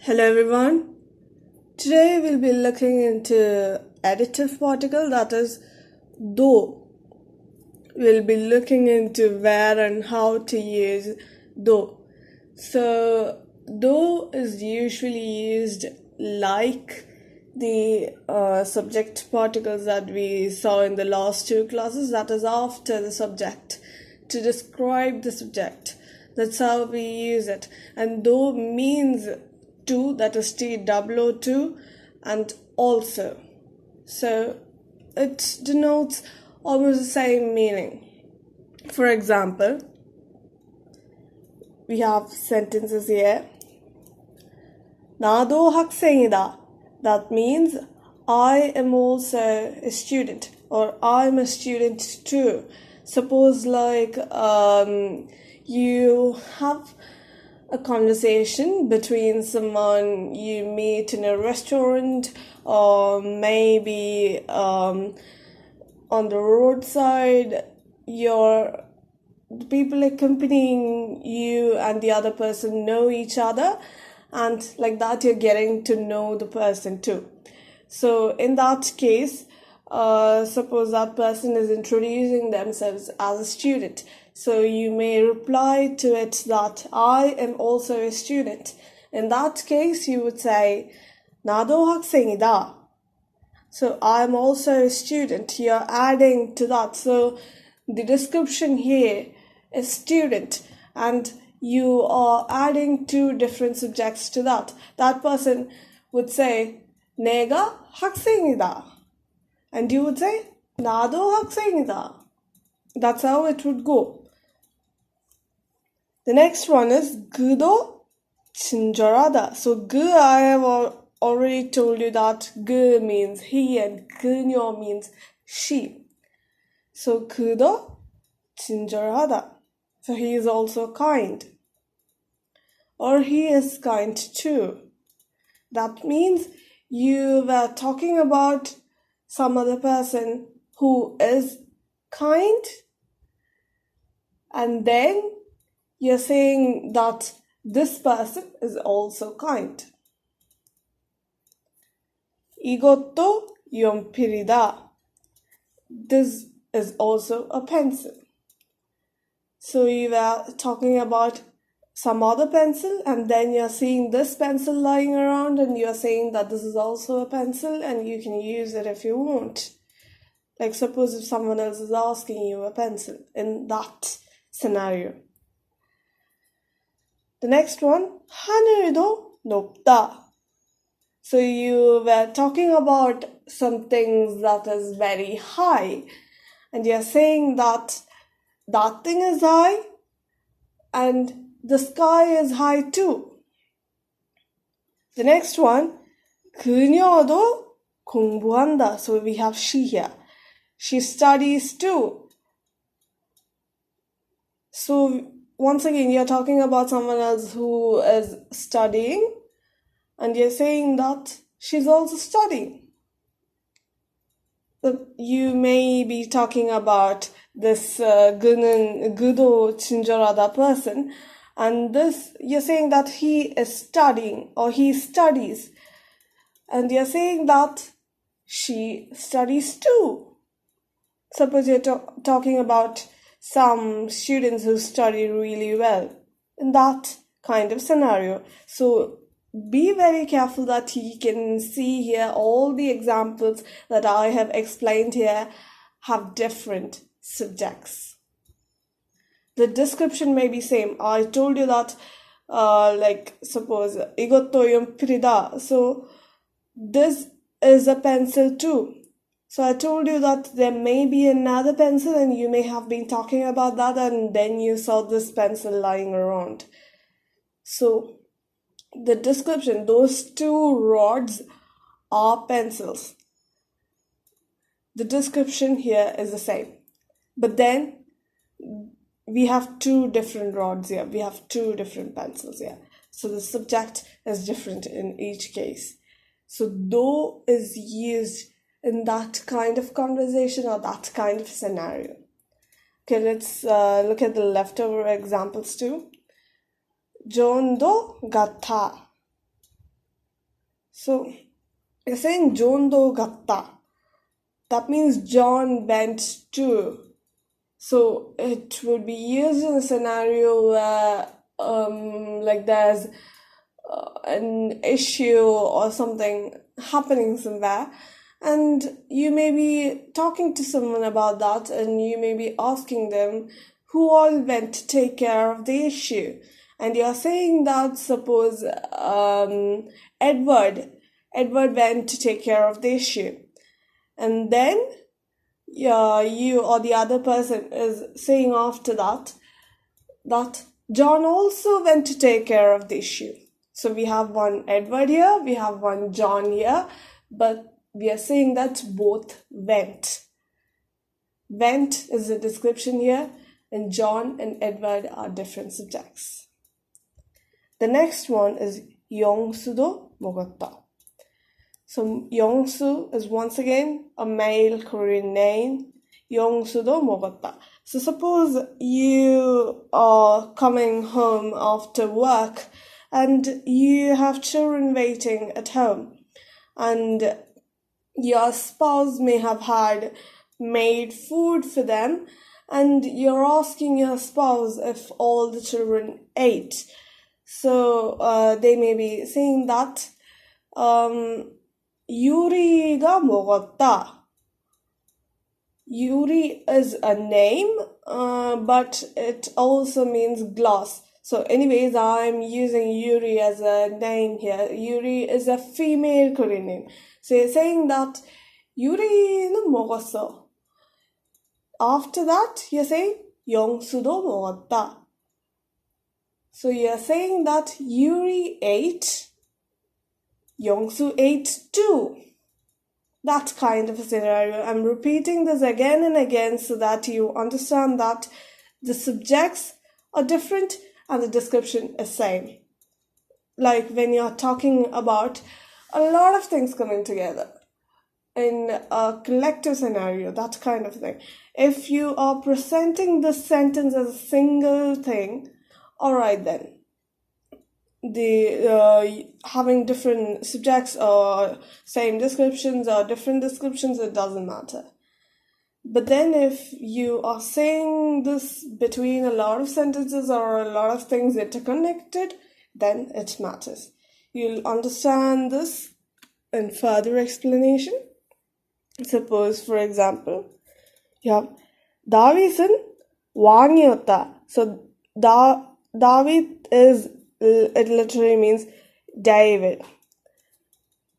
Hello everyone. Today we'll be looking into additive particle, that is though. We'll be looking into where and how to use though. So though is usually used like the subject particles that we saw in the last two classes, that is after the subject, to describe the subject. That's how we use it. And though means to, that is TOO2, and also. So it denotes almost the same meaning. For example, we have sentences here. 나도 학생이다. That means I am also a student, or I'm a student too. Suppose you have a conversation between someone you meet in a restaurant, or maybe on the roadside. The people accompanying you and the other person know each other, and like that you're getting to know the person too. So in that case, suppose that person is introducing themselves as a student. So you may reply to it that I am also a student. In that case, you would say, 나도 학생이다. So I'm also a student. You're adding to that. So the description here is student, and you are adding two different subjects to that. That person would say, 내가 학생이다. And you would say, 나도 학생이다. That's how it would go. The next one is 그도 친절하다. So I have already told you that means he and 그녀 means she. So 그도 친절하다. So he is also kind. Or he is kind too. That means you were talking about some other person who is kind, and then you're saying that this person is also kind. 이것도 연필이다. This is also a pencil. So you were talking about some other pencil, and then you're seeing this pencil lying around, and you're saying that this is also a pencil, and you can use it if you want. Like suppose if someone else is asking you a pencil in that scenario. The next one, 하늘도 높다. So you were talking about some things that is very high, and you're saying that that thing is high, and the sky is high too. The next one, 그녀도 공부한다. So we have she here. She studies too. So once again, you're talking about someone else who is studying, and you're saying that she's also studying. So you may be talking about this 그도 친절하다 person, and this you're saying that he is studying, or he studies, and you're saying that she studies too. Suppose you're talking about some students who study really well in that kind of scenario. So be very careful that you can see here all the examples that I have explained here have different subjects. The description may be same. I told you that suppose 이것도 연필이다. So this is a pencil too. So I told you that there may be another pencil, and you may have been talking about that, and then you saw this pencil lying around. So the description, those two rods are pencils. The description here is the same. But then we have two different rods here. We have two different pencils here. So the subject is different in each case. So though is used in that kind of conversation or that kind of scenario. Okay, let's look at the leftover examples too. 존도 같아. So you're saying Jondo gatta. That means John bent too. So it would be used in a scenario where like there's an issue or something happening somewhere, and you may be talking to someone about that, and you may be asking them who all went to take care of the issue, and you're saying that suppose Edward went to take care of the issue, and then you or the other person is saying after that John also went to take care of the issue. So we have one Edward here, we have one John here, but we are saying that both went. Went is the description here, and John and Edward are different subjects. The next one is Yongsudo Mogotta. So Yongsu is once again a male Korean name. Yongsudo Mogotta. So suppose you are coming home after work and you have children waiting at home, and your spouse may have had made food for them, and you're asking your spouse if all the children ate. So they may be saying that Yuri가 먹었다. Yuri is a name, but it also means glass. So anyways, I'm using Yuri as a name here. Yuri is a female Korean name. So you're saying that Yuri는 먹었어. After that, you're saying 영수도 먹었다. So you're saying that Yuri ate, Yongsu ate too. That kind of a scenario. I'm repeating this again and again so that you understand that the subjects are different and the description is same. Like when you're talking about a lot of things coming together in a collective scenario, that kind of thing. If you are presenting this sentence as a single thing, alright then. The having different subjects or same descriptions or different descriptions, it doesn't matter. But then if you are saying this between a lot of sentences or a lot of things interconnected, then it matters. You'll understand this in further explanation. Suppose, for example, you have 다윗은 왕이었다. So David is, it literally means David.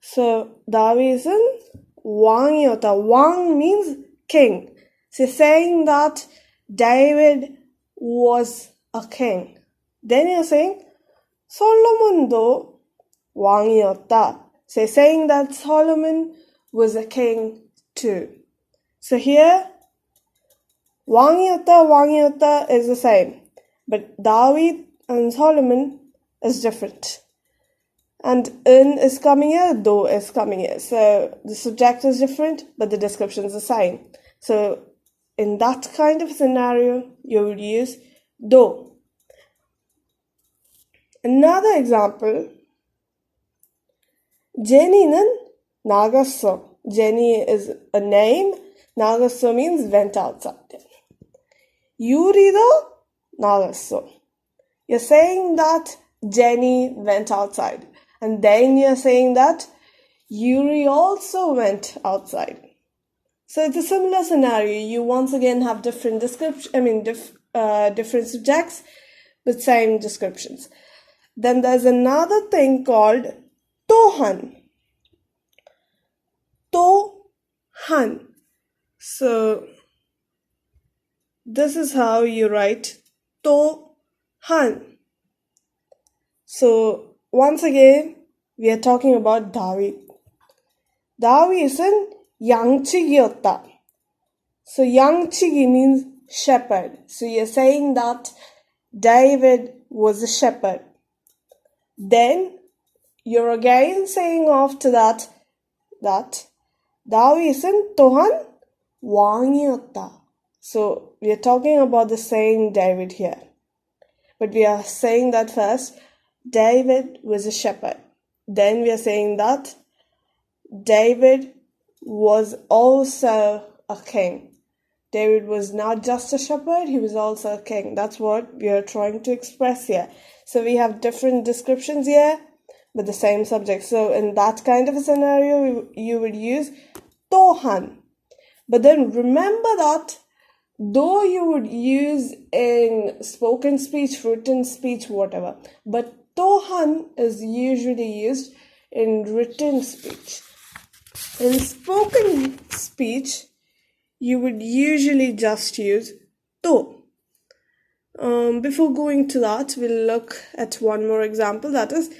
So 다윗은 왕이었다. 왕 means king. So saying that David was a king. Then you're saying 솔로몬도 왕이었다. So saying that Solomon was a king too. So here 왕이었다 is the same, but David and Solomon is different. And in is coming here, do is coming here. So the subject is different, but the description is the same. So in that kind of scenario, you would use do. Another example, 제니는 나갔어. Jenny is a name. 나갔어 means went outside. 유리도 나갔어. You're saying that Jenny went outside. And then you're saying that Yuri also went outside. So it's a similar scenario. You once again have different different subjects with same descriptions. Then there's another thing called 또한. 또한. So this is how you write 또한. So once again, we are talking about David. 다윗은 양치기였다. So 양치기 means shepherd. So you're saying that David was a shepherd. Then you're again saying after that 다윗은 또한 왕이었다. So we are talking about the same David here. But we are saying that first, David was a shepherd. then we are saying that David was also a king. David was not just a shepherd, he was also a king. That's what we are trying to express here. So we have different descriptions here, but the same subject. So in that kind of a scenario, you would use Tohan. But then remember that though you would use in spoken speech, written speech, whatever, but Tohan is usually used in written speech. In spoken speech, you would usually just use to. Before going to that, we'll look at one more example. That is,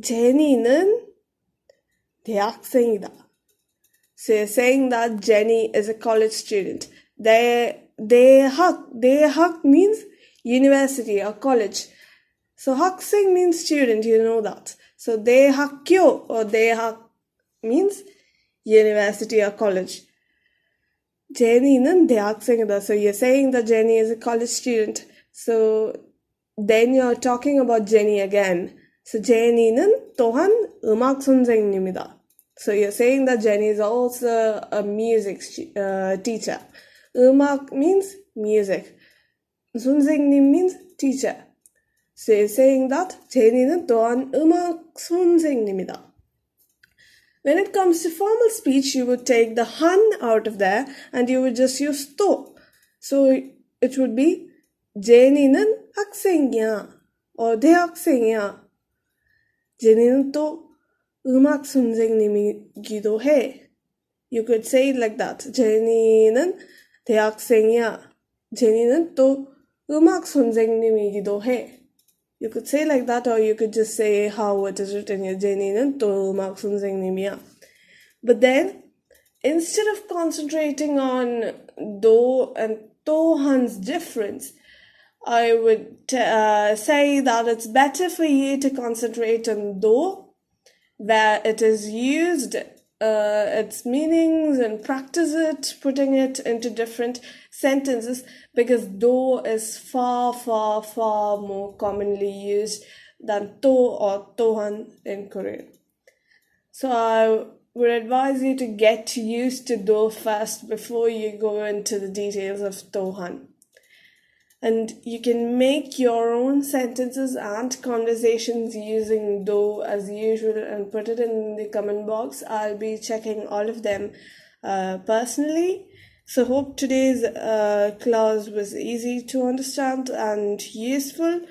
제니는 대학생이다. So you're saying that Jenny is a college student. 대학 means university or college. So 학생 means student, you know that. So 대학교 or 대학 means university or college. 제니는 대학생이다. So you're saying that Jenny is a college student. So then you're talking about Jenny again. So 제니는 또한 음악 선생님이다. So you're saying that Jenny is also a music teacher. 음악 means music. 선생님 means teacher. So you're saying that 제니는 또한 음악 선생님이다. When it comes to formal speech, you would take the han out of there and you would just use to. So it would be 제니는 학생이야 or 대학생이야. 제니는 또 음악 선생님이기도 해. You could say it like that. 제니는 대학생이야. 제니는 또 음악 선생님이기도 해. You could say like that, or you could just say how it is written here. 제니는 또 음악 선생님이야. But then, instead of concentrating on do and tohan's difference, I would say that it's better for you to concentrate on do, where it is used, its meanings, and practice it, putting it into different sentences, because do is far, far, far more commonly used than to or tohan in Korean. So I would advise you to get used to do first before you go into the details of tohan. And you can make your own sentences and conversations using do as usual and put it in the comment box. I'll be checking all of them personally. So hope today's class was easy to understand and useful.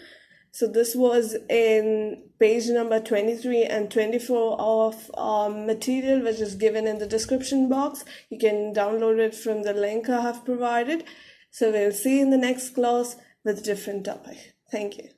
So this was in page number 23 and 24 of our material, which is given in the description box. You can download it from the link I have provided. So we'll see you in the next class with a different topic. Thank you.